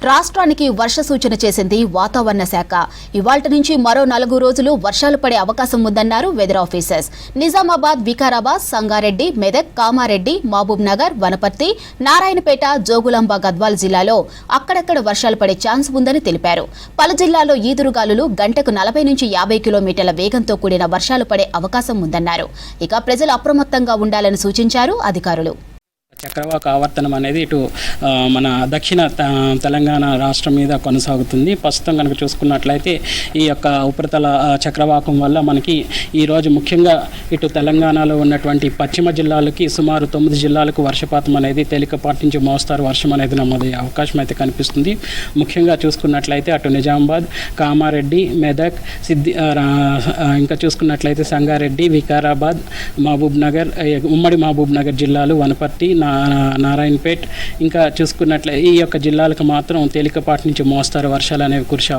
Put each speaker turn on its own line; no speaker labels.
రాష్ట్రానికి వర్ష సూచన చేసింది వాతావరణ శాఖ. ఇవాళ్టి నుంచి మరో 4 రోజులు వర్షాలు పడే అవకాశం ఉందన్నారు వెదర్ ఆఫీసర్స్. నిజామాబాద్, వికారాబాద్, సంగారెడ్డి, మెదక్, కామారెడ్డి, మహబూబ్ నగర్, వనపర్తి, నారాయణపేట, జోగులాంబ, గద్వాల్ జిల్లాలో అక్కడక్కడ వర్షాలు పడే ఛాన్స్ ఉందని తెలిపారు. పలు జిల్లాల్లో ఈదురుగాలులు గంటకు 40 నుంచి 50 కిలోమీటర్ల వేగంతో కూడిన వర్షాలు పడే అవకాశం ఉందన్నారు. ఇక ప్రజలు అప్రమత్తంగా ఉండాలని సూచించారు అధికారులు.
చక్రవాక ఆవర్తనం అనేది ఇటు మన దక్షిణ తెలంగాణ రాష్ట్రం మీద కొనసాగుతుంది. ప్రస్తుతం కనుక చూసుకున్నట్లయితే ఈ యొక్క ఉపరితల చక్రవాకం వల్ల మనకి ఈరోజు ముఖ్యంగా ఇటు తెలంగాణలో ఉన్నటువంటి పశ్చిమ జిల్లాలకి సుమారు 9 జిల్లాలకు వర్షపాతం అనేది తేలికపాటి నుంచి మోస్తారు వర్షం అనేది నమోదయ్యే అవకాశం అయితే కనిపిస్తుంది. ముఖ్యంగా చూసుకున్నట్లయితే అటు నిజామాబాద్, కామారెడ్డి, మెదక్, ఇంకా చూసుకున్నట్లయితే సంగారెడ్డి, వికారాబాద్, మహబూబ్ నగర్, ఉమ్మడి మహబూబ్ నగర్ జిల్లాలు, వనపర్తి, నారాయణపేట్, ఇంకా చూసుకున్నట్లయితే ఈ యొక్క జిల్లాలకు మాత్రం తేలికపాటి నుంచి మోస్తారు వర్షాలు అనేవి కురిసే